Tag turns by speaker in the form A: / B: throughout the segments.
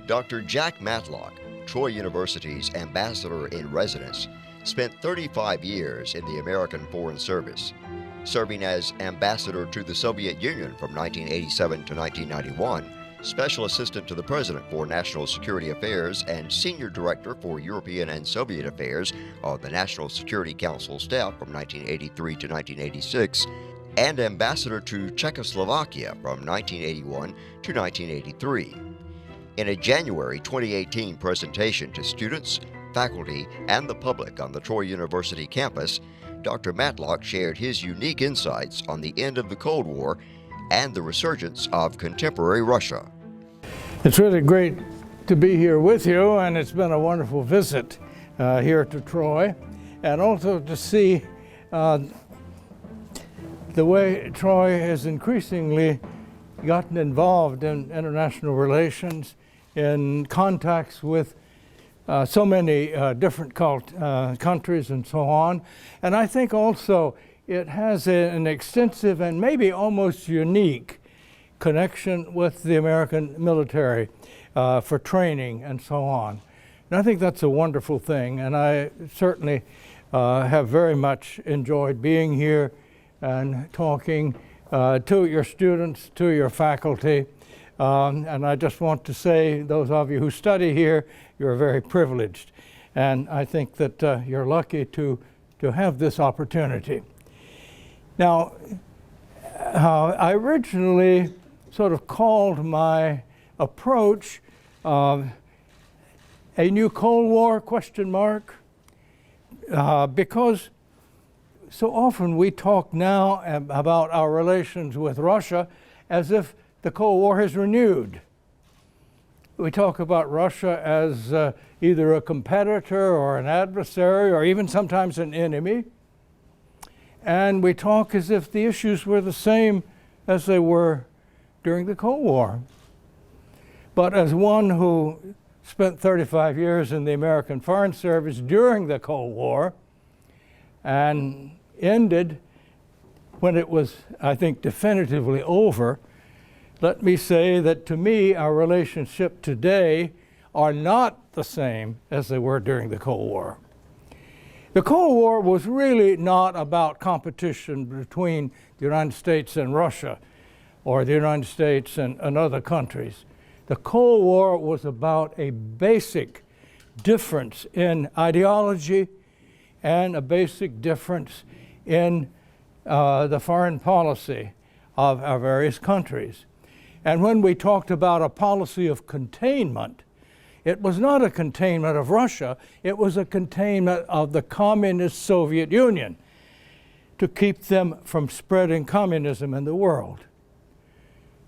A: Dr. Jack Matlock, Troy University's ambassador in residence, spent 35 years in the American Foreign Service, serving as ambassador to the Soviet Union from 1987 to 1991, special assistant to the president for national security affairs, and senior director for European and Soviet affairs of the National Security Council staff from 1983 to 1986, and ambassador to Czechoslovakia from 1981 to 1983. In a January 2018 presentation to students, faculty, and the public on the Troy University campus, Dr. Matlock shared his unique insights on the end of the Cold War and the resurgence of contemporary Russia.
B: It's really great to be here with you, and it's been a wonderful visit here to Troy, and also to see the way Troy has increasingly gotten involved in international relations, in contacts with so many different countries and so on. And I think also it has an extensive and maybe almost unique connection with the American military for training and so on. And I think that's a wonderful thing, and I certainly have very much enjoyed being here and talking to your students, to your faculty. And I just want to say, those of you who study here, you're very privileged. And I think that you're lucky to have this opportunity. Now, I originally sort of called my approach a new Cold War, question mark, because so often we talk now about our relations with Russia as if the Cold War has renewed. We talk about Russia as either a competitor or an adversary or even sometimes an enemy. And we talk as if the issues were the same as they were during the Cold War. But as one who spent 35 years in the American Foreign Service during the Cold War and ended when it was, I think, definitively over, let me say that to me, our relationship today are not the same as they were during the Cold War. The Cold War was really not about competition between the United States and Russia or the United States and other countries. The Cold War was about a basic difference in ideology and a basic difference in the foreign policy of our various countries. And when we talked about a policy of containment, it was not a containment of Russia, it was a containment of the communist Soviet Union to keep them from spreading communism in the world.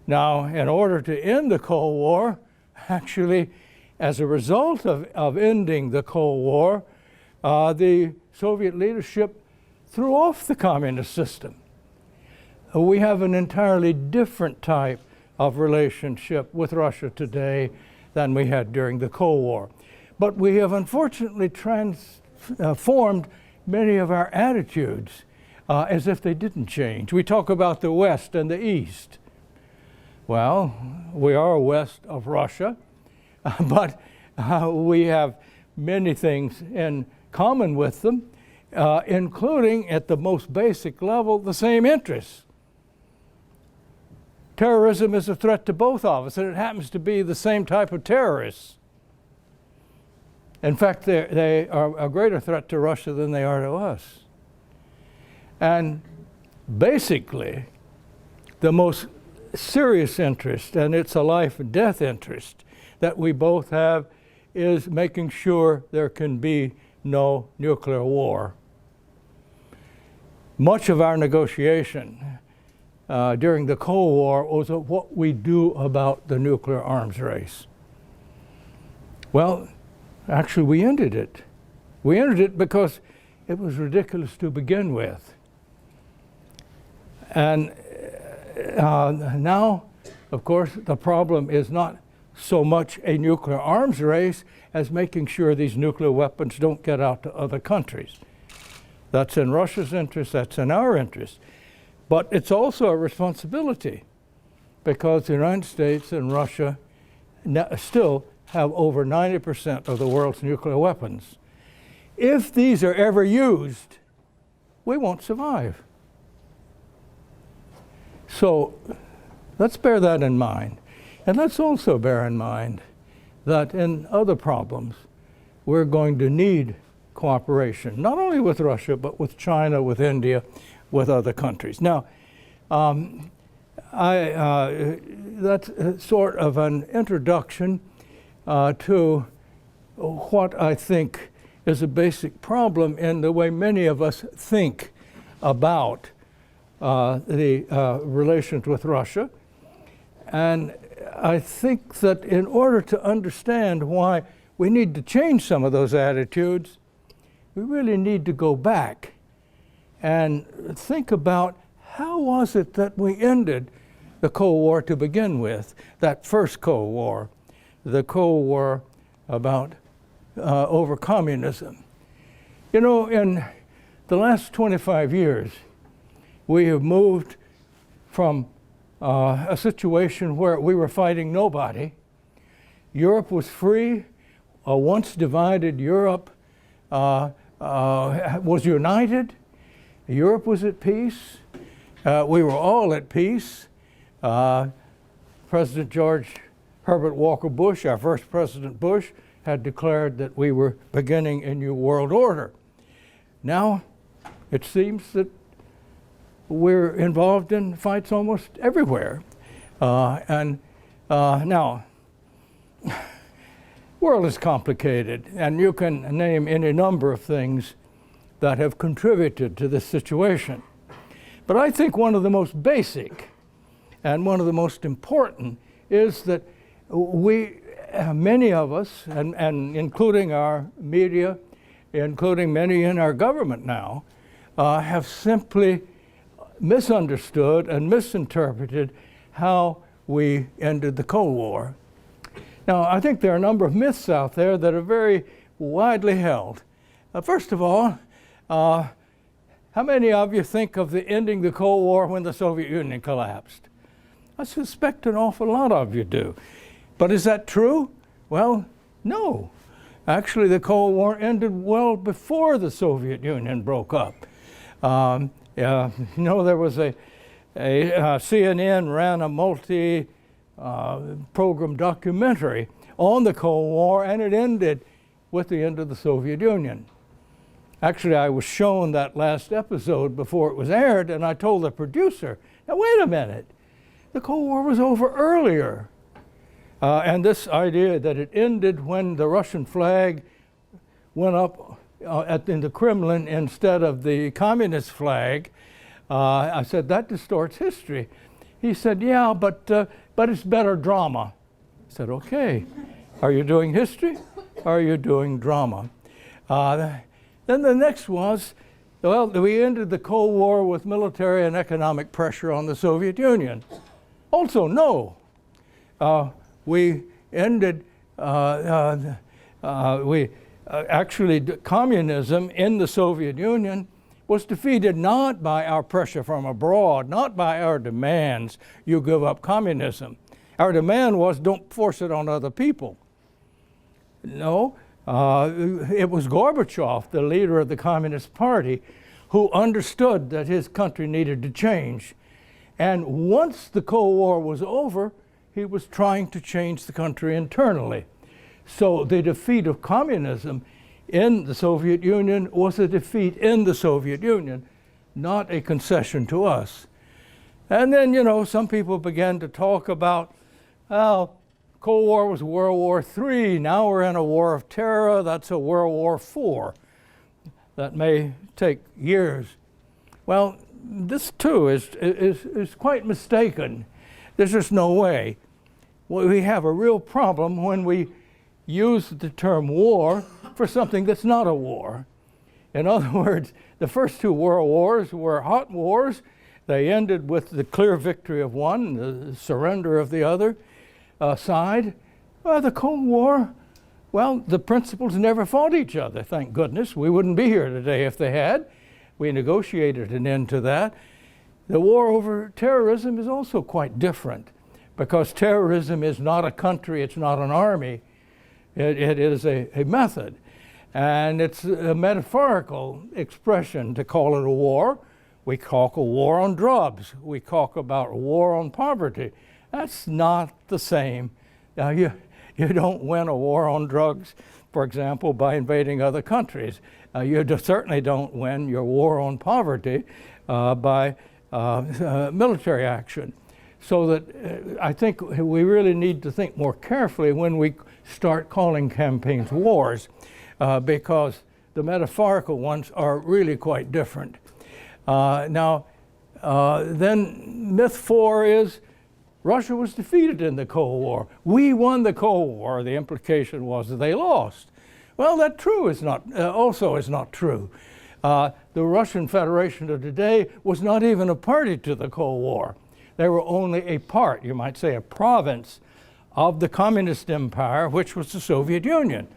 B: Now, in order to end the Cold War, actually, as a result of ending the Cold War, the Soviet leadership threw off the communist system. We have an entirely different type of relationship with Russia today than we had during the Cold War. But we have unfortunately transformed many of our attitudes as if they didn't change. We talk about the West and the East. Well, we are west of Russia, but we have many things in common with them, including at the most basic level, the same interests. Terrorism is a threat to both of us, and it happens to be the same type of terrorists. In fact, they are a greater threat to Russia than they are to us. And basically, the most serious interest, and it's a life and death interest, that we both have is making sure there can be no nuclear war. Much of our negotiation during the Cold War was what we do about the nuclear arms race. Well, actually we ended it. We ended it because it was ridiculous to begin with. And now, of course, the problem is not so much a nuclear arms race as making sure these nuclear weapons don't get out to other countries. That's in Russia's interest, that's in our interest. But it's also a responsibility because the United States and Russia still have over 90% of the world's nuclear weapons. If these are ever used, we won't survive. So let's bear that in mind. And let's also bear in mind that in other problems, we're going to need cooperation, not only with Russia, but with China, with India, with other countries. Now, that's sort of an introduction to what I think is a basic problem in the way many of us think about the relations with Russia. And I think that in order to understand why we need to change some of those attitudes, we really need to go back and think about how was it that we ended the Cold War to begin with, that first Cold War, the Cold War about over communism. You know, in the last 25 years, we have moved from a situation where we were fighting nobody. Europe was free. A once divided Europe was united. Europe was at peace. We were all at peace. President George Herbert Walker Bush, our first President Bush, had declared that we were beginning a new world order. Now, it seems that we're involved in fights almost everywhere. Now, world is complicated, and you can name any number of things that have contributed to this situation. But I think one of the most basic and one of the most important is that we, many of us, and including our media, including many in our government now, have simply misunderstood and misinterpreted how we ended the Cold War. Now, I think there are a number of myths out there that are very widely held. First of all, how many of you think of the ending the Cold War when the Soviet Union collapsed? I suspect an awful lot of you do. But is that true? Well, no. Actually, the Cold War ended well before the Soviet Union broke up. You know, there was a CNN ran a multi-program documentary on the Cold War, and it ended with the end of the Soviet Union. Actually, I was shown that last episode before it was aired, and I told the producer, now wait a minute, the Cold War was over earlier. And this idea that it ended when the Russian flag went up in the Kremlin instead of the communist flag, I said, that distorts history. He said, yeah, but it's better drama. I said, okay, are you doing history? Or are you doing drama? Then the next was, well, we ended the Cold War with military and economic pressure on the Soviet Union. Also, no. We ended, actually, communism in the Soviet Union was defeated not by our pressure from abroad, not by our demands, you give up communism. Our demand was don't force it on other people. No, it was Gorbachev, the leader of the Communist Party, who understood that his country needed to change. And once the Cold War was over, he was trying to change the country internally. So the defeat of communism in the Soviet Union was a defeat in the Soviet Union, not a concession to us. And then, you know, some people began to talk about, well, Cold War was World War III. Now we're in a war of terror. That's a World War IV. That may take years. Well, this too is quite mistaken. There's just no way. Well, we have a real problem when we use the term war for something that's not a war. In other words, the first two world wars were hot wars. They ended with the clear victory of one, the surrender of the other side. Well, the Cold War, well, the principals never fought each other, thank goodness. We wouldn't be here today if they had. We negotiated an end to that. The war over terrorism is also quite different, because terrorism is not a country, it's not an army. It is a method. And it's a metaphorical expression to call it a war. We talk a war on drugs. We talk about a war on poverty. That's not the same. Now, you don't win a war on drugs, for example, by invading other countries. You certainly don't win your war on poverty by military action. So that I think we really need to think more carefully when we start calling campaigns wars, because the metaphorical ones are really quite different. Then myth 4 is Russia was defeated in the Cold War. We won the Cold War. The implication was that they lost. Well, that also is not true. The Russian Federation of today was not even a party to the Cold War. They were only a part, you might say a province, of the communist empire, which was the Soviet Union.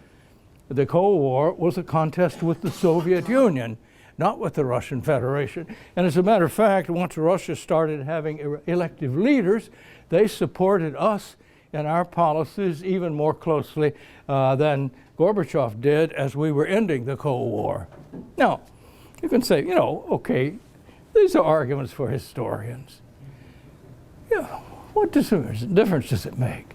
B: The Cold War was a contest with the Soviet Union, not with the Russian Federation. And as a matter of fact, once Russia started having elective leaders, they supported us in our policies even more closely than Gorbachev did as we were ending the Cold War. Now, you can say, okay, these are arguments for historians. What difference does it make?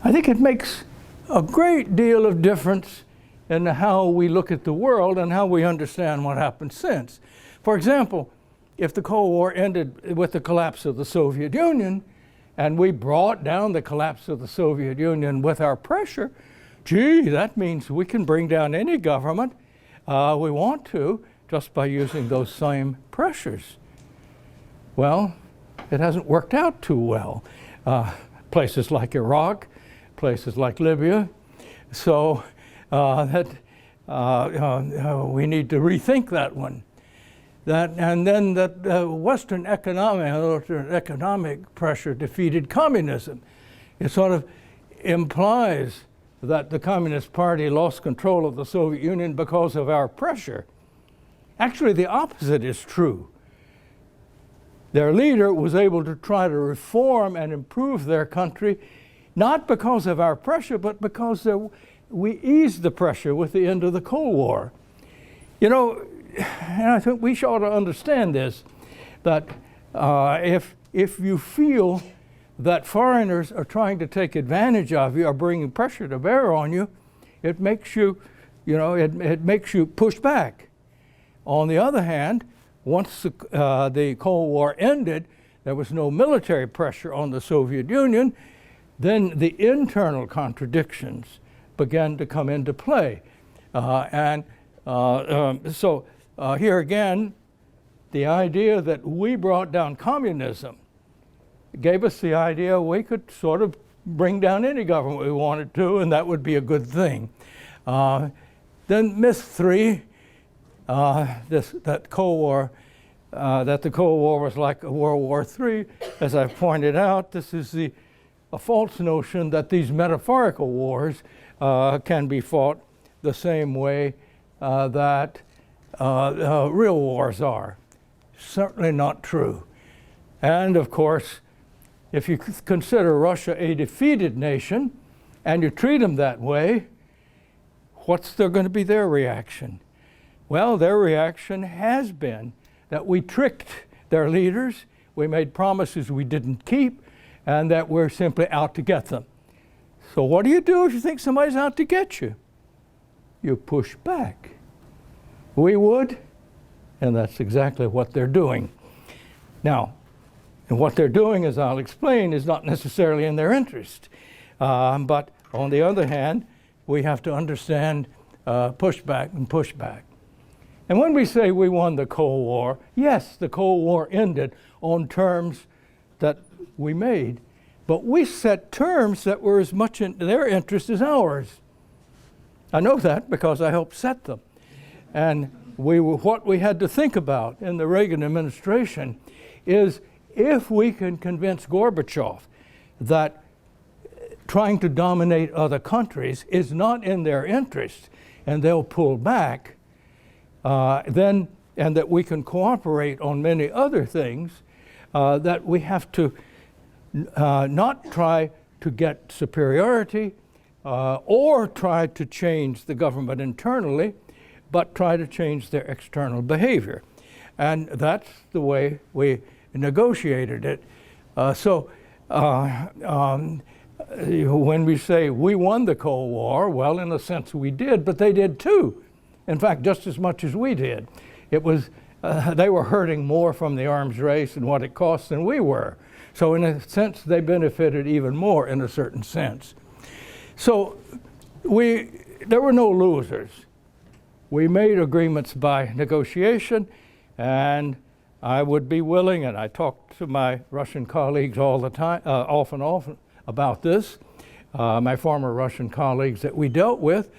B: I think it makes a great deal of difference in how we look at the world and how we understand what happened since. For example, if the Cold War ended with the collapse of the Soviet Union, and we brought down the collapse of the Soviet Union with our pressure, gee, that means we can bring down any government we want to just by using those same pressures. Well, it hasn't worked out too well. Places like Iraq, places like Libya. So we need to rethink that one. And then Western economic pressure defeated communism. It sort of implies that the Communist Party lost control of the Soviet Union because of our pressure. Actually, the opposite is true. Their leader was able to try to reform and improve their country, not because of our pressure, but because we eased the pressure with the end of the Cold War. And I think we ought to understand this, that if you feel that foreigners are trying to take advantage of you or bringing pressure to bear on you, it makes you, it makes you push back. On the other hand, once the Cold War ended, there was no military pressure on the Soviet Union, then the internal contradictions began to come into play. So here again, the idea that we brought down communism gave us the idea we could sort of bring down any government we wanted to, and that would be a good thing. Then myth 3, that the Cold War was like World War III. As I've pointed out, this is a false notion that these metaphorical wars can be fought the same way that real wars are. Certainly not true. And of course, if you consider Russia a defeated nation and you treat them that way, what's going to be their reaction? Well, their reaction has been that we tricked their leaders, we made promises we didn't keep, and that we're simply out to get them. So what do you do if you think somebody's out to get you? You push back. We would, and that's exactly what they're doing. Now, and what they're doing, as I'll explain, is not necessarily in their interest. But on the other hand, we have to understand pushback and pushback. And when we say we won the Cold War, yes, the Cold War ended on terms that we made, but we set terms that were as much in their interest as ours. I know that because I helped set them. And what we had to think about in the Reagan administration is if we can convince Gorbachev that trying to dominate other countries is not in their interest and they'll pull back, and that we can cooperate on many other things, that we have to not try to get superiority or try to change the government internally, but try to change their external behavior. And that's the way we negotiated it. When we say we won the Cold War, well, in a sense we did, but they did too. In fact, just as much as we did. It was, they were hurting more from the arms race and what it cost than we were. So in a sense, they benefited even more in a certain sense. So there were no losers. We made agreements by negotiation, and I would be willing, and I talk to my Russian colleagues all the time, often about this, my former Russian colleagues that we dealt with,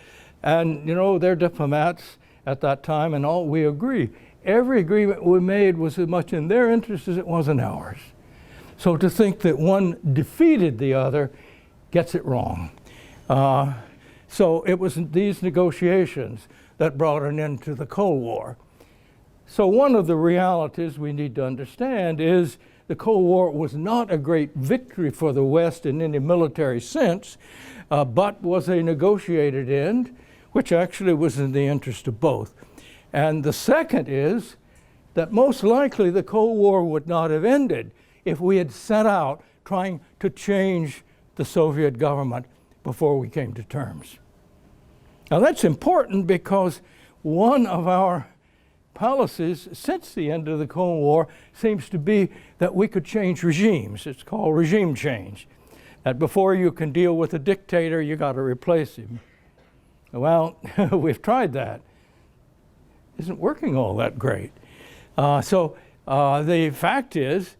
B: and you know, they're diplomats at that time, and all we agree. Every agreement we made was as much in their interest as it was in ours. So to think that one defeated the other gets it wrong. So it was these negotiations that brought an end to the Cold War. So one of the realities we need to understand is the Cold War was not a great victory for the West in any military sense, but was a negotiated end, which actually was in the interest of both. And the second is that most likely the Cold War would not have ended if we had set out trying to change the Soviet government before we came to terms. Now that's important because one of our policies since the end of the Cold War seems to be that we could change regimes. It's called regime change. That before you can deal with a dictator, you got to replace him. Well, we've tried that. Isn't working all that great. The fact is,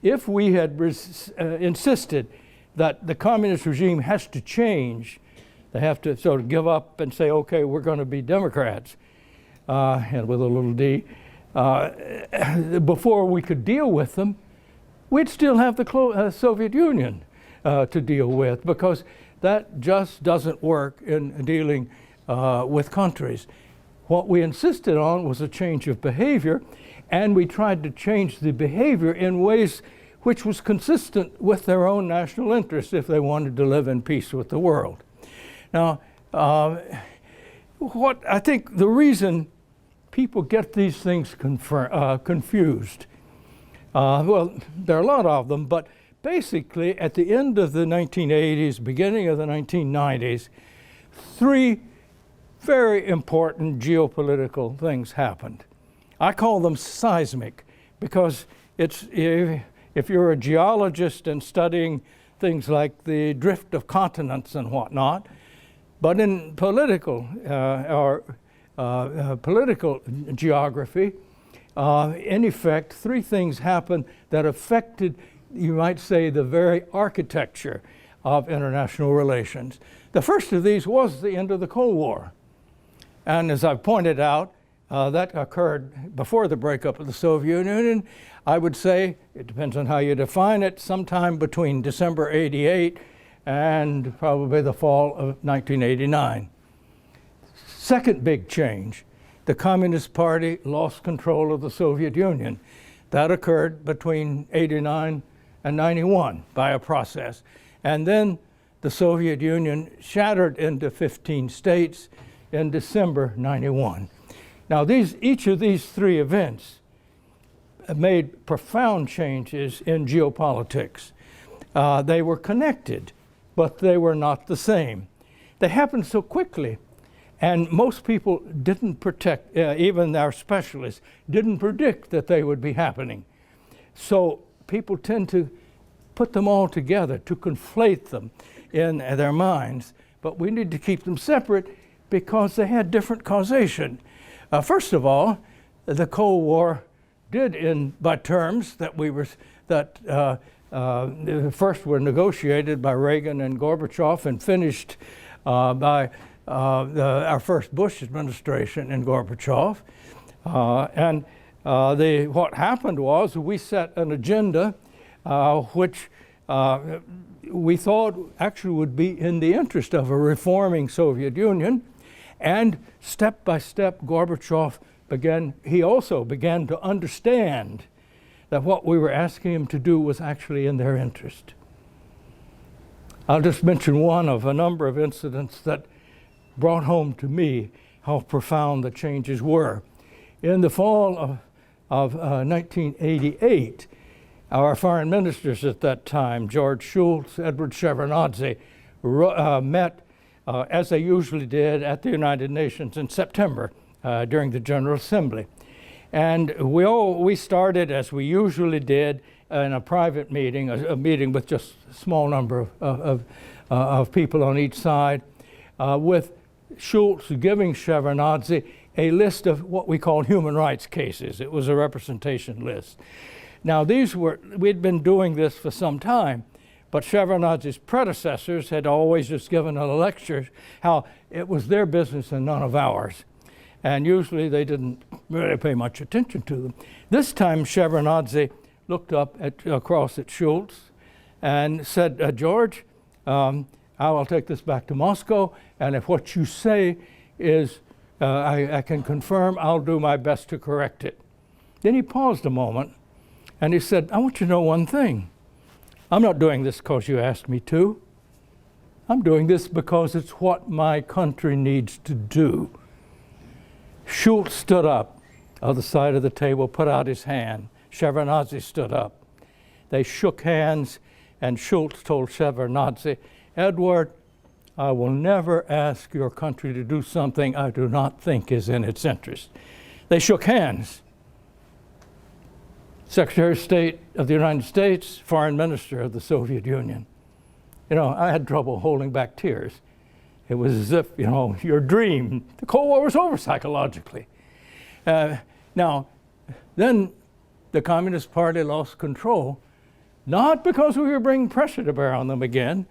B: if we had insisted that the communist regime has to change, they have to sort of give up and say, okay, we're going to be Democrats, and with a little d, before we could deal with them, we'd still have the Soviet Union to deal with, because that just doesn't work in dealing with countries. What we insisted on was a change of behavior, and we tried to change the behavior in ways which was consistent with their own national interests if they wanted to live in peace with the world. Now, what I think the reason people get these things confused, well, there are a lot of them, but basically at the end of the 1980s, beginning of the 1990s, three very important geopolitical things happened. I call them seismic because it's, if you're a geologist and studying things like the drift of continents and whatnot, but in political political geography, in effect, three things happened that affected, you might say, the very architecture of international relations. The first of these was the end of the Cold War. And as I've pointed out, that occurred before the breakup of the Soviet Union. I would say, it depends on how you define it, sometime between December '88 and probably the fall of 1989. Second big change, the Communist Party lost control of the Soviet Union. That occurred between '89 and '91 by a process. And then the Soviet Union shattered into 15 states in December '91. Now each of these three events made profound changes in geopolitics. They were connected, but they were not the same. They happened so quickly, and most people didn't predict, even our specialists, didn't predict that they would be happening. So people tend to put them all together, to conflate them in their minds, but we need to keep them separate because they had different causation. First of all, the Cold War did end by terms that first were negotiated by Reagan and Gorbachev and finished by our first Bush administration and Gorbachev. What happened was we set an agenda which we thought actually would be in the interest of a reforming Soviet Union. And step by step, Gorbachev also began to understand that what we were asking him to do was actually in their interest. I'll just mention one of a number of incidents that brought home to me how profound the changes were. In the fall of 1988, our foreign ministers at that time, George Shultz, Edward Shevardnadze, met as they usually did at the United Nations in September during the General Assembly. And we started, as we usually did, in a private meeting, a meeting with just a small number of people on each side, with Shultz giving Shevardnadze a list of what we call human rights cases. It was a representation list. Now we'd been doing this for some time, but Shevardnadze's predecessors had always just given a lecture how it was their business and none of ours. And usually they didn't really pay much attention to them. This time Shevardnadze looked up across at Shultz and said, George, I will take this back to Moscow, and if what you say is I can confirm, I'll do my best to correct it. Then he paused a moment and he said, I want you to know one thing. I'm not doing this because you asked me to. I'm doing this because it's what my country needs to do. Shultz stood up on the side of the table, put out his hand. Shevardnadze stood up. They shook hands, and Shultz told Shevardnadze, Edward, I will never ask your country to do something I do not think is in its interest. They shook hands. Secretary of State of the United States, Foreign Minister of the Soviet Union. You know, I had trouble holding back tears. It was as if, you know, your dream, the Cold War was over psychologically. Now, then the Communist Party lost control, not because we were bringing pressure to bear on them again,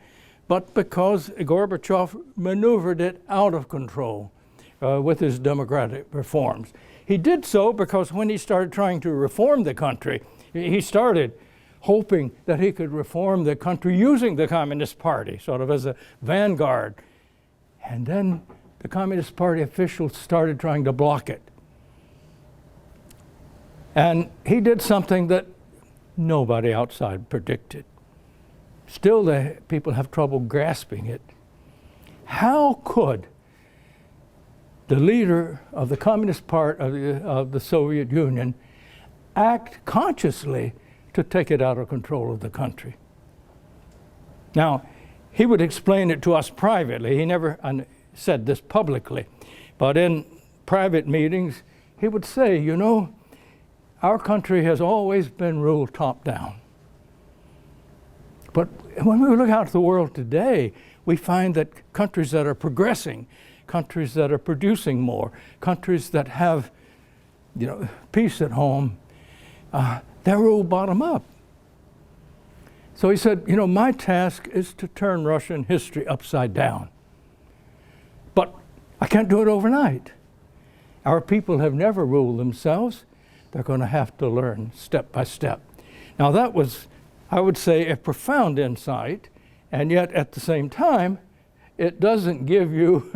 B: but because Gorbachev maneuvered it out of control with his democratic reforms. He did so because when he started trying to reform the country, he started hoping that he could reform the country using the Communist Party, sort of as a vanguard. And then the Communist Party officials started trying to block it. And he did something that nobody outside predicted. Still, the people have trouble grasping it. How could the leader of the Communist Party of the Soviet Union act consciously to take it out of control of the country? Now, he would explain it to us privately. He never said this publicly. But in private meetings, he would say, you know, our country has always been ruled top down. But when we look out at the world today, we find that countries that are progressing, countries that are producing more, countries that have, you know, peace at home, they're ruled bottom up. So he said, you know, my task is to turn Russian history upside down. But I can't do it overnight. Our people have never ruled themselves. They're going to have to learn step by step. Now that was, I would say, a profound insight, and yet at the same time, it doesn't give you,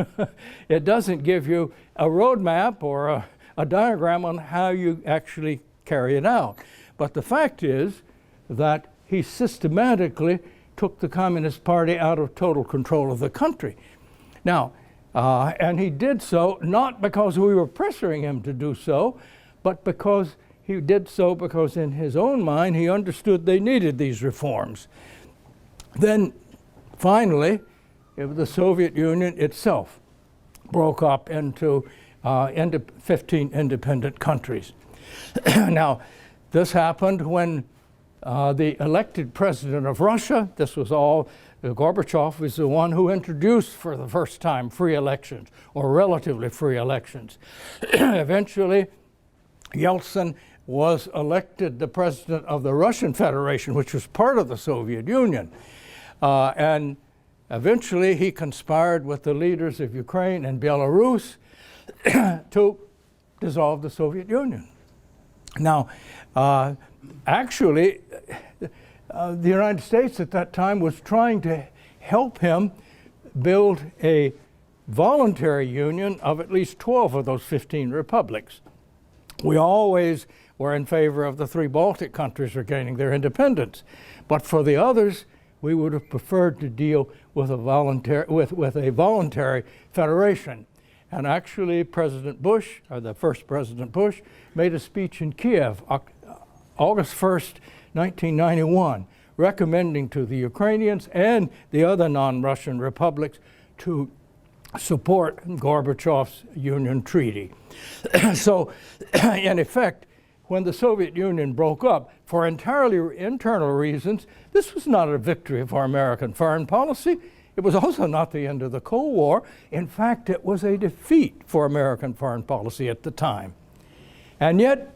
B: it doesn't give you a roadmap or a diagram on how you actually carry it out. But the fact is that he systematically took the Communist Party out of total control of the country. Now, and he did so not because we were pressuring him to do so, but because he did so because in his own mind he understood they needed these reforms. Then finally, the Soviet Union itself broke up into 15 independent countries. Now, this happened when the elected president of Russia, this was all, Gorbachev was the one who introduced for the first time free elections, or relatively free elections. Eventually, Yeltsin was elected the president of the Russian Federation, which was part of the Soviet Union. And eventually he conspired with the leaders of Ukraine and Belarus to dissolve the Soviet Union. Now, actually, the United States at that time was trying to help him build a voluntary union of at least 12 of those 15 republics. We always were in favor of the 3 Baltic countries regaining their independence. But for the others, we would have preferred to deal with a voluntary federation. And actually, President Bush, or the first President Bush, made a speech in Kiev, August 1st, 1991, recommending to the Ukrainians and the other non-Russian republics to support Gorbachev's Union Treaty. So, in effect, when the Soviet Union broke up, for entirely internal reasons, this was not a victory for American foreign policy. It was also not the end of the Cold War. In fact, it was a defeat for American foreign policy at the time. And yet,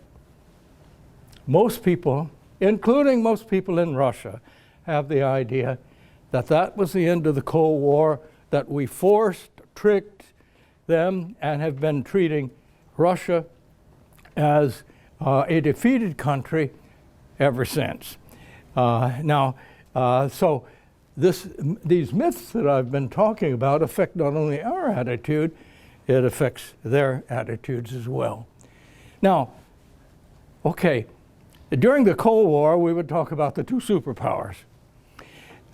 B: most people, including most people in Russia, have the idea that that was the end of the Cold War, that we forced, tricked them, and have been treating Russia as a defeated country ever since. So these myths that I've been talking about affect not only our attitude, it affects their attitudes as well. Now, okay, during the Cold War, we would talk about the two superpowers.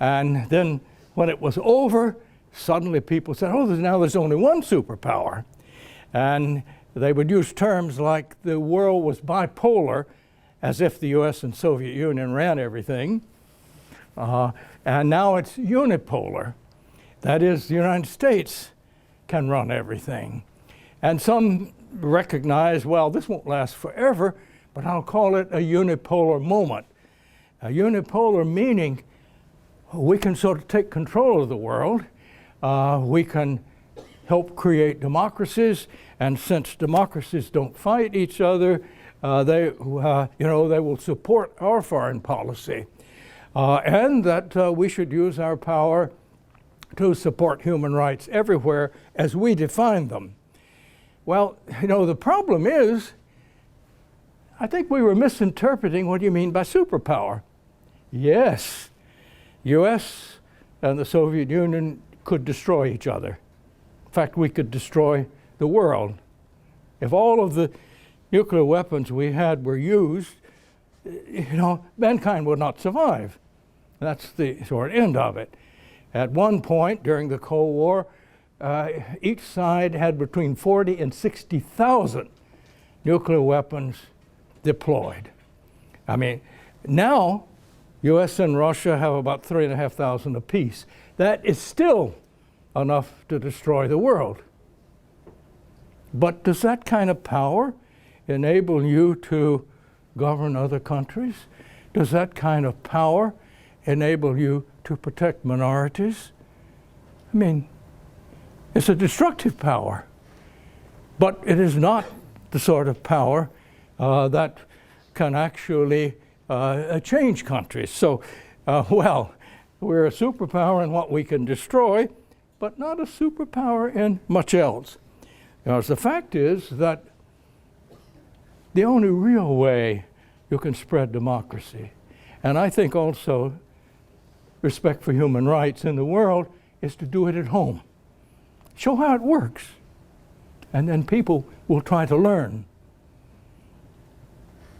B: And then when it was over, suddenly people said, oh, now there's only one superpower. And they would use terms like the world was bipolar, as if the US and Soviet Union ran everything. And now it's unipolar. That is, the United States can run everything. And some recognize, well, this won't last forever, but I'll call it a unipolar moment. A unipolar meaning we can sort of take control of the world. We can help create democracies, and since democracies don't fight each other, they will support our foreign policy. And that we should use our power to support human rights everywhere as we define them. Well, the problem is, I think we were misinterpreting what you mean by superpower. Yes, US and the Soviet Union could destroy each other. In fact, we could destroy the world. If all of the nuclear weapons we had were used, mankind would not survive. That's the sort of end of it. At one point during the Cold War, each side had between 40 and 60,000 nuclear weapons deployed. I mean, now US and Russia have about 3,500 apiece. That is still enough to destroy the world. But does that kind of power enable you to govern other countries? Does that kind of power enable you to protect minorities? I mean, it's a destructive power, but it is not the sort of power that can actually change countries. So, we're a superpower in what we can destroy, but not a superpower in much else. Because the fact is that the only real way you can spread democracy, and I think also respect for human rights in the world, is to do it at home. Show how it works, and then people will try to learn.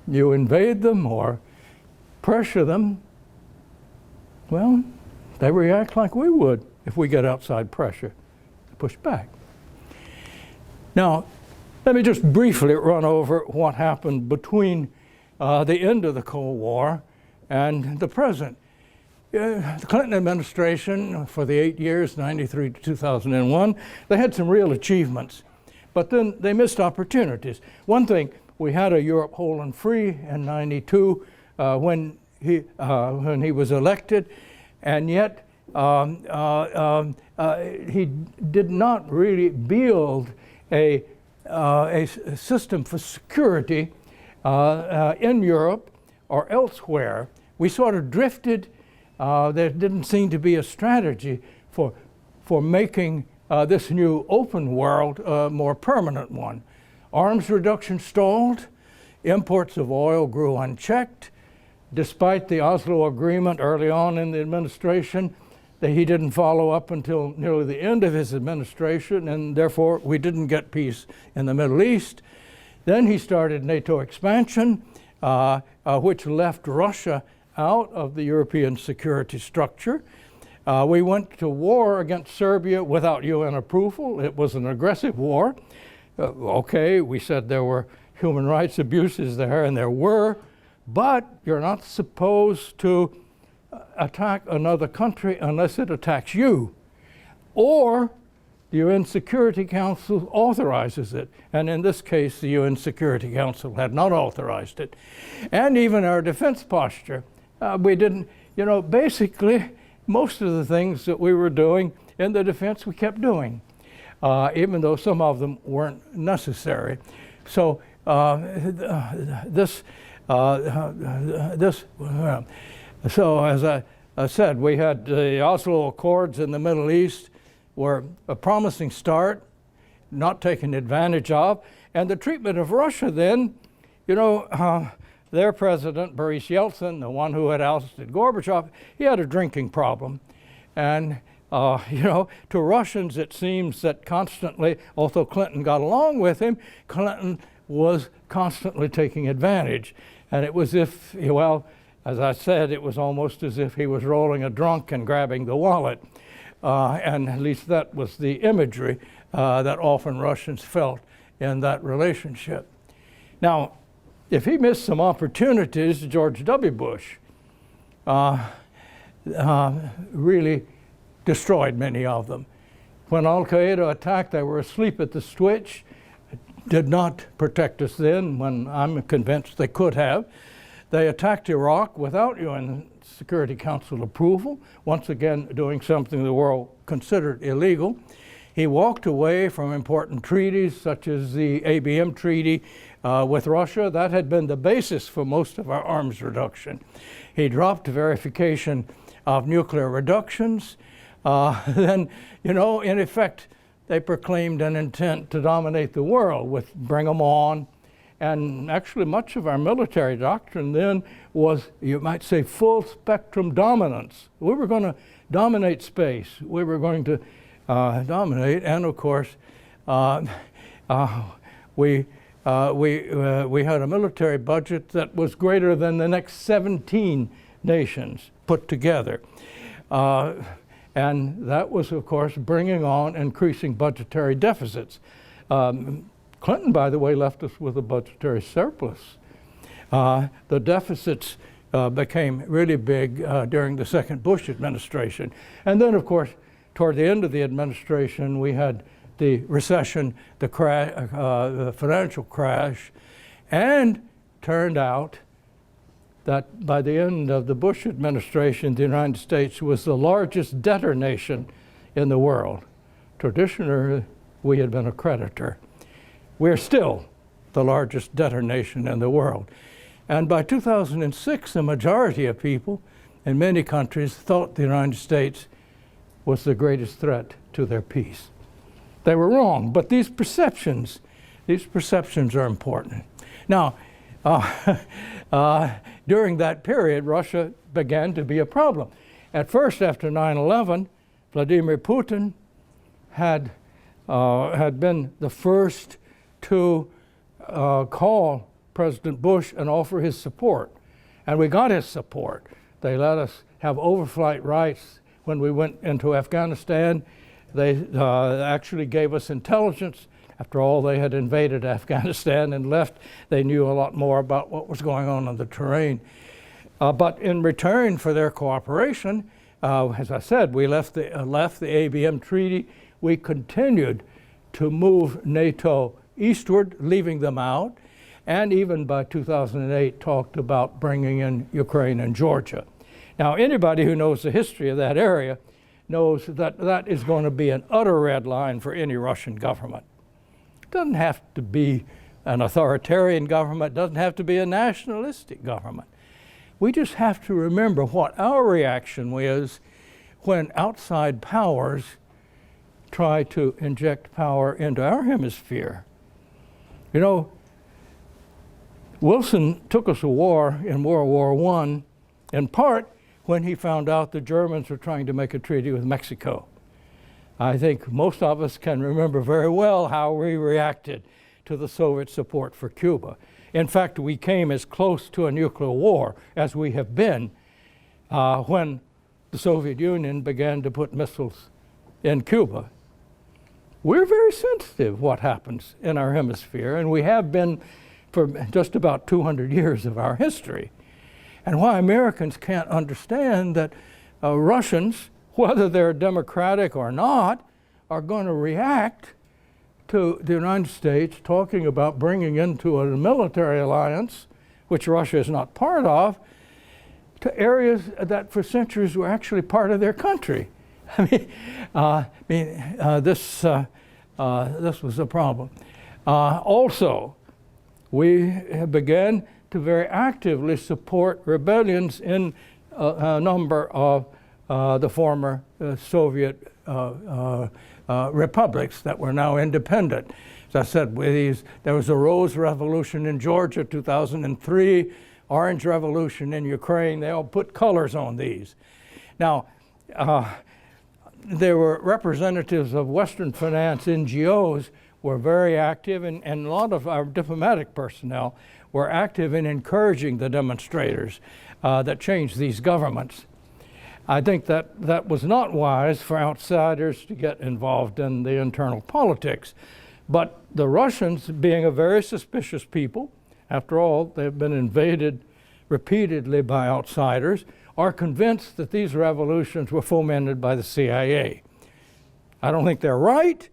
B: You invade them or pressure them, well, they react like we would if we get outside pressure to push back. Now, let me just briefly run over what happened between the end of the Cold War and the present. The Clinton administration, for the 8 years, 93 to 2001, they had some real achievements, but then they missed opportunities. One thing, we had a Europe whole and free in 92 when he was elected, and yet he did not really build a system for security in Europe or elsewhere. We sort of drifted. There didn't seem to be a strategy for making this new open world a more permanent one. Arms reduction stalled. Imports of oil grew unchecked. Despite the Oslo Agreement early on in the administration, that he didn't follow up until nearly the end of his administration, and therefore we didn't get peace in the Middle East. Then he started NATO expansion, which left Russia out of the European security structure. We went to war against Serbia without UN approval. It was an aggressive war. Okay, we said there were human rights abuses there, and there were, but you're not supposed to attack another country unless it attacks you, or the UN Security Council authorizes it. And in this case, the UN Security Council had not authorized it. And even our defense posture, we didn't, basically, most of the things that we were doing in the defense, we kept doing, even though some of them weren't necessary. So so as I said, we had the Oslo Accords in the Middle East were a promising start, not taken advantage of. And the treatment of Russia then, their president, Boris Yeltsin, the one who had ousted Gorbachev, he had a drinking problem. And, to Russians, it seems that constantly, although Clinton got along with him, Clinton was constantly taking advantage. And it was as I said, it was almost as if he was rolling a drunk and grabbing the wallet. And at least that was the imagery that often Russians felt in that relationship. Now, if he missed some opportunities, George W. Bush really destroyed many of them. When Al-Qaeda attacked, they were asleep at the switch. It did not protect us then, when I'm convinced they could have. They attacked Iraq without UN Security Council approval, once again doing something the world considered illegal. He walked away from important treaties such as the ABM treaty with Russia. That had been the basis for most of our arms reduction. He dropped verification of nuclear reductions. Then, in effect, they proclaimed an intent to dominate the world with bring them on. And actually much of our military doctrine then was, you might say, full spectrum dominance. We were going to dominate space. We were going to dominate, and of course, we had a military budget that was greater than the next 17 nations put together. And that was, of course, bringing on increasing budgetary deficits. Clinton, by the way, left us with a budgetary surplus. The deficits became really big during the second Bush administration. And then, of course, toward the end of the administration, we had the recession, the financial crash, and turned out that by the end of the Bush administration, the United States was the largest debtor nation in the world. Traditionally, we had been a creditor. We're still the largest debtor nation in the world. And by 2006, the majority of people in many countries thought the United States was the greatest threat to their peace. They were wrong, but these perceptions are important. Now, during that period, Russia began to be a problem. At first, after 9/11, Vladimir Putin had been the first to call President Bush and offer his support. And we got his support. They let us have overflight rights when we went into Afghanistan. They actually gave us intelligence. After all, they had invaded Afghanistan and left. They knew a lot more about what was going on the terrain. But in return for their cooperation, as I said, we left the ABM treaty. We continued to move NATO eastward, leaving them out, and even by 2008 talked about bringing in Ukraine and Georgia. Now, anybody who knows the history of that area knows that that is going to be an utter red line for any Russian government. It doesn't have to be an authoritarian government, doesn't have to be a nationalistic government. We just have to remember what our reaction was when outside powers try to inject power into our hemisphere. You know, Wilson took us to war in World War I, in part when he found out the Germans were trying to make a treaty with Mexico. I think most of us can remember very well how we reacted to the Soviet support for Cuba. In fact, we came as close to a nuclear war as we have been when the Soviet Union began to put missiles in Cuba. We're very sensitive what happens in our hemisphere, and we have been for just about 200 years of our history. And why Americans can't understand that Russians, whether they're democratic or not, are going to react to the United States talking about bringing into a military alliance, which Russia is not part of, to areas that for centuries were actually part of their country. This was a problem. Also, we began to very actively support rebellions in a number of the former Soviet republics that were now independent. As I said, there was a Rose Revolution in Georgia, 2003, Orange Revolution in Ukraine. They all put colors on these. Now, there were representatives of Western finance NGOs were very active, and a lot of our diplomatic personnel were active in encouraging the demonstrators that changed these governments. I think that was not wise for outsiders to get involved in the internal politics. But the Russians, being a very suspicious people, after all, they've been invaded repeatedly by outsiders, are convinced that these revolutions were fomented by the CIA. I don't think they're right,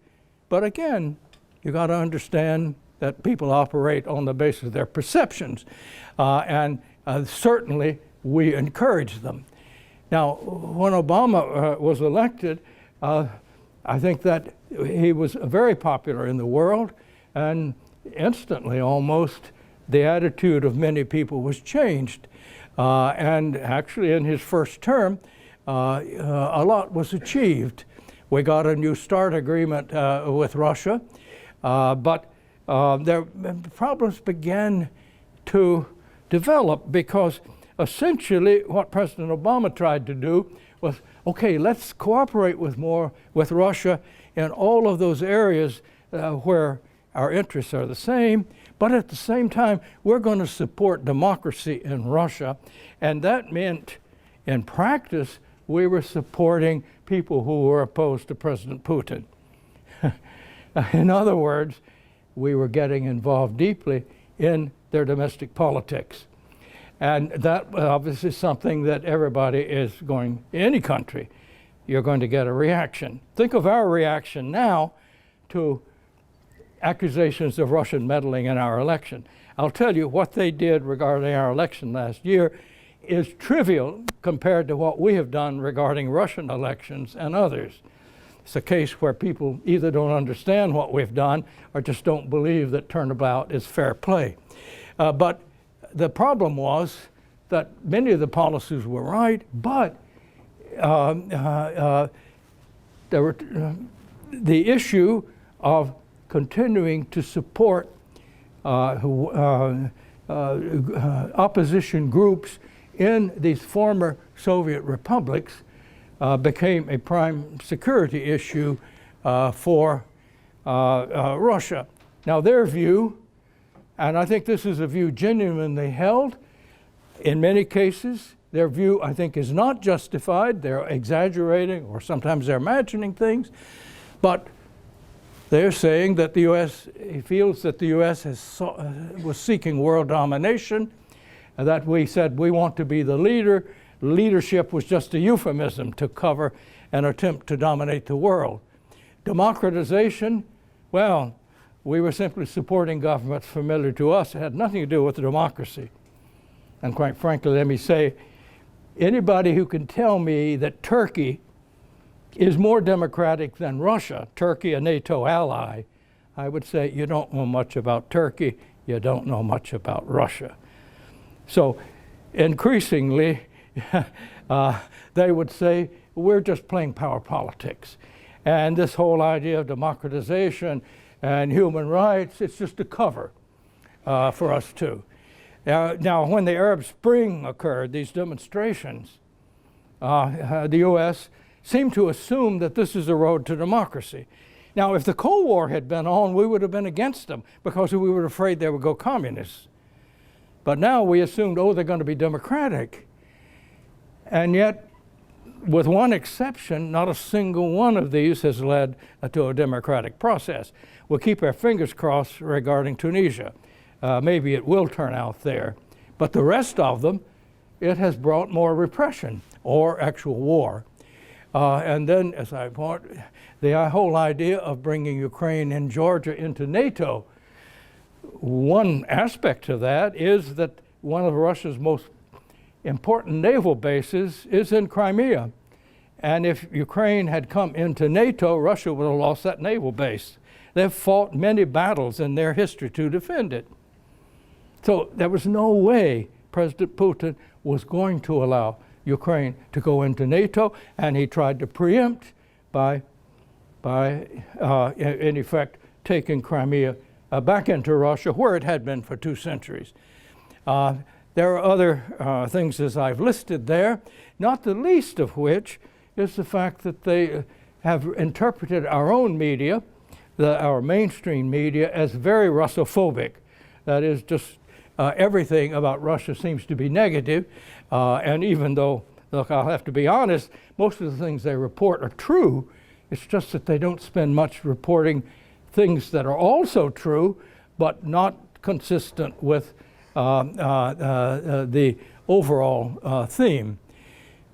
B: but again, you got to understand that people operate on the basis of their perceptions, and certainly we encourage them. Now, when Obama was elected, I think that he was very popular in the world, and instantly almost the attitude of many people was changed. And actually in his first term, a lot was achieved. We got a New START agreement with Russia, but their problems began to develop because essentially what President Obama tried to do was, okay, let's cooperate with Russia in all of those areas where our interests are the same, but at the same time, we're going to support democracy in Russia. And that meant, in practice, we were supporting people who were opposed to President Putin. In other words, we were getting involved deeply in their domestic politics. And that obviously is something that everybody is going, any country, you're going to get a reaction. Think of our reaction now to accusations of Russian meddling in our election. I'll tell you what they did regarding our election last year is trivial compared to what we have done regarding Russian elections and others. It's a case where people either don't understand what we've done or just don't believe that turnabout is fair play. But the problem was that many of the policies were right, but there were the issue of continuing to support opposition groups in these former Soviet republics became a prime security issue for Russia. Now their view, and I think this is a view genuinely held, in many cases their view I think is not justified. They're exaggerating or sometimes they're imagining things, but they're saying that the U.S., he feels that the U.S. was seeking world domination, and that we said we want to be the leader. Leadership was just a euphemism to cover an attempt to dominate the world. Democratization, well, we were simply supporting governments familiar to us. It had nothing to do with democracy. And quite frankly, let me say, anybody who can tell me that Turkey is more democratic than Russia, Turkey, a NATO ally, I would say you don't know much about Turkey, you don't know much about Russia. So increasingly, they would say, we're just playing power politics. And this whole idea of democratization and human rights, it's just a cover for us too. Now, when the Arab Spring occurred, these demonstrations, the U.S. seemed to assume that this is a road to democracy. Now, if the Cold War had been on, we would have been against them because we were afraid they would go communist. But now we assumed, oh, they're going to be democratic. And yet, with one exception, not a single one of these has led to a democratic process. We'll keep our fingers crossed regarding Tunisia. Maybe it will turn out there. But the rest of them, it has brought more repression or actual war. And then, as I point, the whole idea of bringing Ukraine and Georgia into NATO, one aspect of that is that one of Russia's most important naval bases is in Crimea. And if Ukraine had come into NATO, Russia would have lost that naval base. They've fought many battles in their history to defend it. So there was no way President Putin was going to allow Ukraine to go into NATO, and he tried to preempt by in effect, taking Crimea back into Russia, where it had been for 2 centuries. There are other things as I've listed there, not the least of which is the fact that they have interpreted our own media, our mainstream media, as very Russophobic. That is, just everything about Russia seems to be negative. And even though, look, I'll have to be honest, most of the things they report are true. It's just that they don't spend much reporting things that are also true, but not consistent with the overall theme.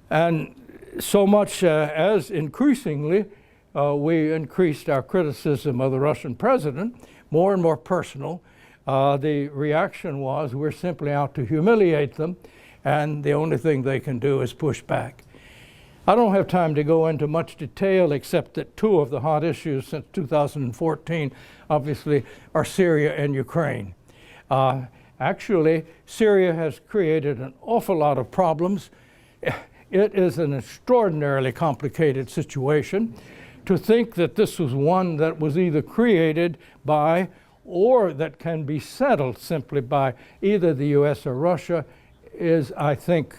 B: And so much as increasingly we increased our criticism of the Russian president, more and more personal, the reaction was we're simply out to humiliate them, and the only thing they can do is push back. I don't have time to go into much detail, except that 2 of the hot issues since 2014 obviously are Syria and Ukraine. Actually, Syria has created an awful lot of problems. It is an extraordinarily complicated situation. To think that this was one that was either created by or that can be settled simply by either the US or Russia is, I think,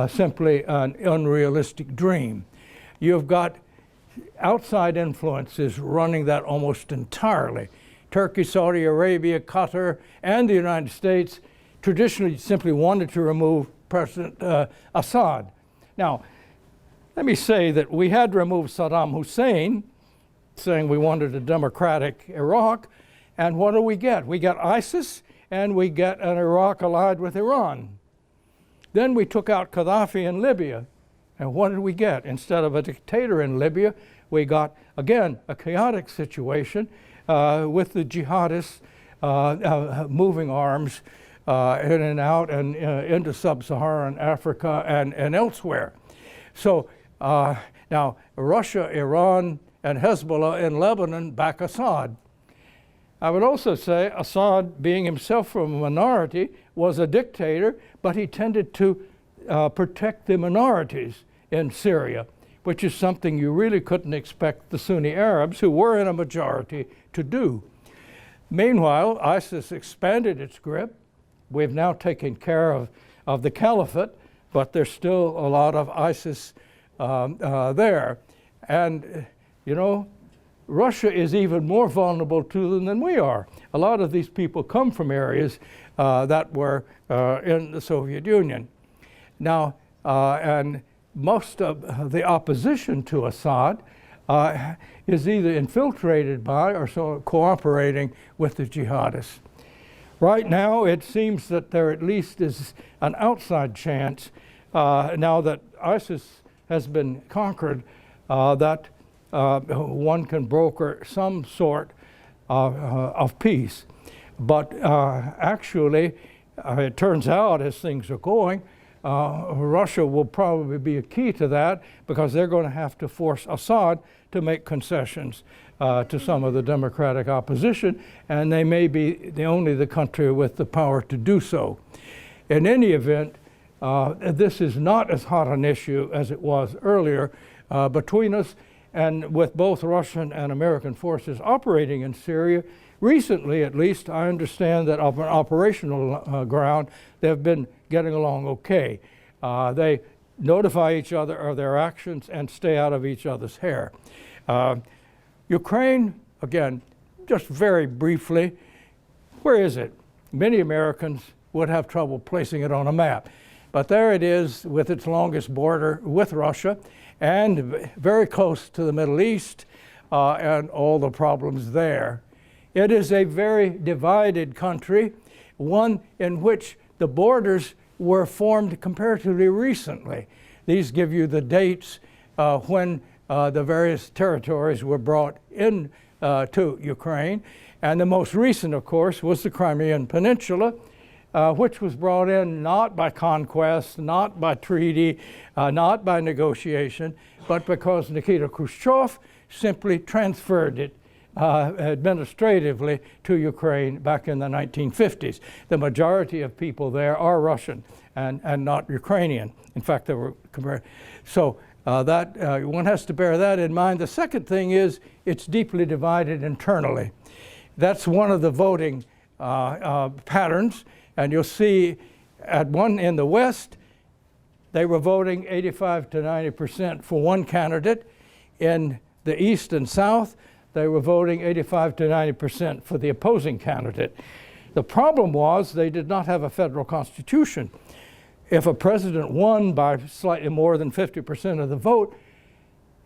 B: simply an unrealistic dream. You've got outside influences running that almost entirely. Turkey, Saudi Arabia, Qatar, and the United States traditionally simply wanted to remove President Assad. Now, let me say that we had removed Saddam Hussein, saying we wanted a democratic Iraq, and what do we get? We get ISIS, and we get an Iraq allied with Iran. Then we took out Gaddafi in Libya, and what did we get? Instead of a dictator in Libya, we got, again, a chaotic situation with the jihadists moving arms in and out and into sub-Saharan Africa and elsewhere. So now Russia, Iran, and Hezbollah in Lebanon back Assad. I would also say Assad, being himself from a minority, was a dictator, but he tended to protect the minorities in Syria, which is something you really couldn't expect the Sunni Arabs, who were in a majority, to do. Meanwhile, ISIS expanded its grip. We've now taken care of the caliphate, but there's still a lot of ISIS there. And, you know, Russia is even more vulnerable to them than we are. A lot of these people come from areas that were in the Soviet Union. Now, and most of the opposition to Assad is either infiltrated by or so cooperating with the jihadists. Right now, it seems that there at least is an outside chance, now that ISIS has been conquered, that one can broker some sort of peace. But actually, it turns out, as things are going, Russia will probably be a key to that, because they're going to have to force Assad to make concessions to some of the democratic opposition, and they may be only the country with the power to do so. In any event, this is not as hot an issue as it was earlier between us, and with both Russian and American forces operating in Syria. Recently, at least, I understand that on an operational ground, they've been getting along okay. They notify each other of their actions and stay out of each other's hair. Ukraine, again, just very briefly, where is it? Many Americans would have trouble placing it on a map. But there it is with its longest border with Russia and very close to the Middle East and all the problems there. It is a very divided country, one in which the borders were formed comparatively recently. These give you the dates when the various territories were brought in to Ukraine. And the most recent, of course, was the Crimean Peninsula, which was brought in not by conquest, not by treaty, not by negotiation, but because Nikita Khrushchev simply transferred it administratively to Ukraine back in the 1950s. The majority of people there are Russian and not Ukrainian. In fact, they were compared. So that one has to bear that in mind. The second thing is it's deeply divided internally. That's one of the voting patterns. And you'll see at one in the West, they were voting 85 to 90% for one candidate. In the East and South, they were voting 85 to 90% for the opposing candidate. The problem was they did not have a federal constitution. If a president won by slightly more than 50% of the vote,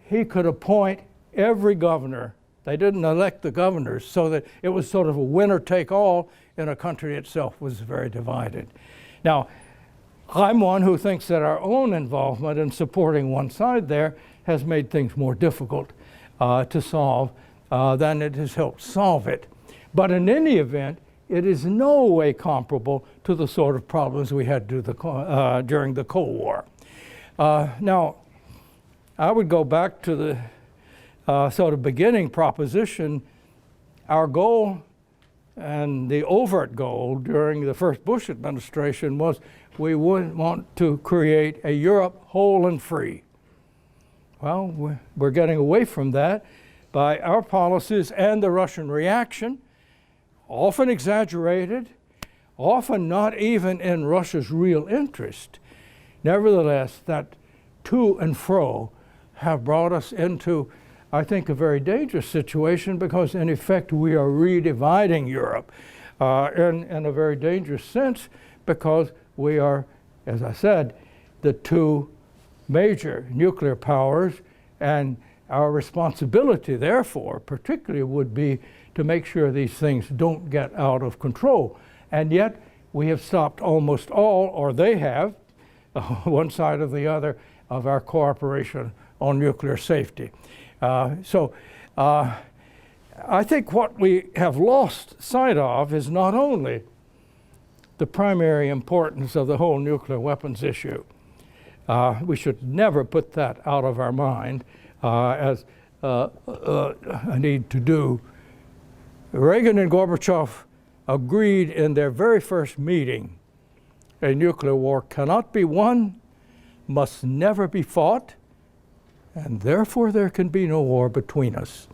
B: he could appoint every governor. They didn't elect the governors, so that it was sort of a winner-take-all in a country itself was very divided. Now, I'm one who thinks that our own involvement in supporting one side there has made things more difficult to solve than it has helped solve it. But in any event, it is no way comparable to the sort of problems we had during the Cold War. Now, I would go back to the sort of beginning proposition. Our goal and the overt goal during the first Bush administration was we would want to create a Europe whole and free. Well, we're getting away from that by our policies and the Russian reaction, often exaggerated, often not even in Russia's real interest. Nevertheless, that to and fro have brought us into, I think, a very dangerous situation because, in effect, we are redividing Europe in a very dangerous sense because we are, as I said, the two major nuclear powers, and our responsibility, therefore, particularly would be to make sure these things don't get out of control. And yet, we have stopped almost all, or they have, one side or the other, of our cooperation on nuclear safety. So I think what we have lost sight of is not only the primary importance of the whole nuclear weapons issue. We should never put that out of our mind as a need to do. Reagan and Gorbachev agreed in their very first meeting, a nuclear war cannot be won, must never be fought, and therefore there can be no war between us.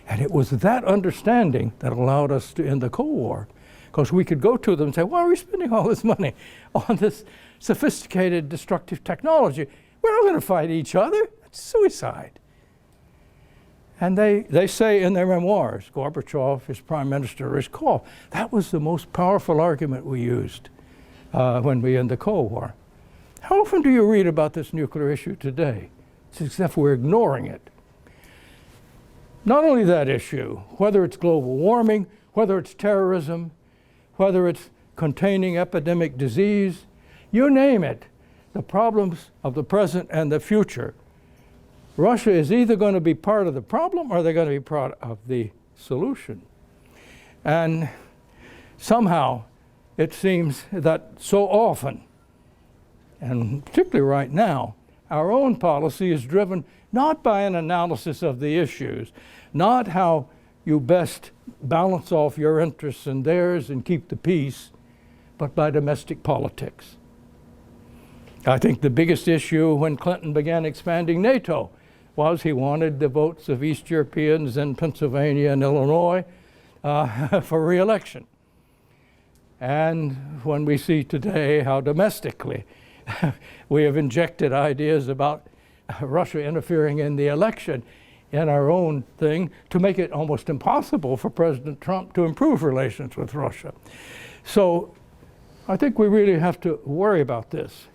B: And it was that understanding that allowed us to end the Cold War, because we could go to them and say, why are we spending all this money on this sophisticated destructive technology? We're not going to fight each other. It's suicide. And they say in their memoirs, Gorbachev, his prime minister, Ryzhkov, that was the most powerful argument we used when we ended the Cold War. How often do you read about this nuclear issue today? It's as if we're ignoring it. Not only that issue, whether it's global warming, whether it's terrorism, whether it's containing epidemic disease, you name it, the problems of the present and the future, Russia is either going to be part of the problem or they're going to be part of the solution. And somehow it seems that so often, and particularly right now, our own policy is driven not by an analysis of the issues, not how you best balance off your interests and theirs and keep the peace, but by domestic politics. I think the biggest issue when Clinton began expanding NATO was he wanted the votes of East Europeans in Pennsylvania and Illinois for re-election. And when we see today how domestically we have injected ideas about Russia interfering in the election in our own thing to make it almost impossible for President Trump to improve relations with Russia. So I think we really have to worry about this.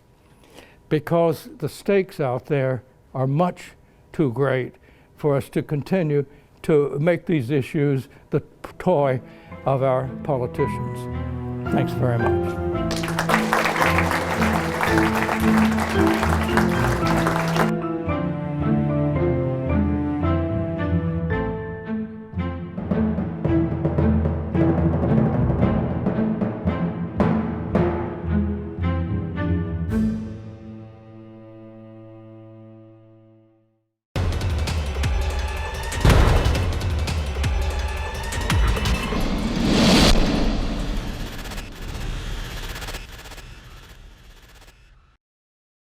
B: because the stakes out there are much too great for us to continue to make these issues the toy of our politicians. Thanks very much.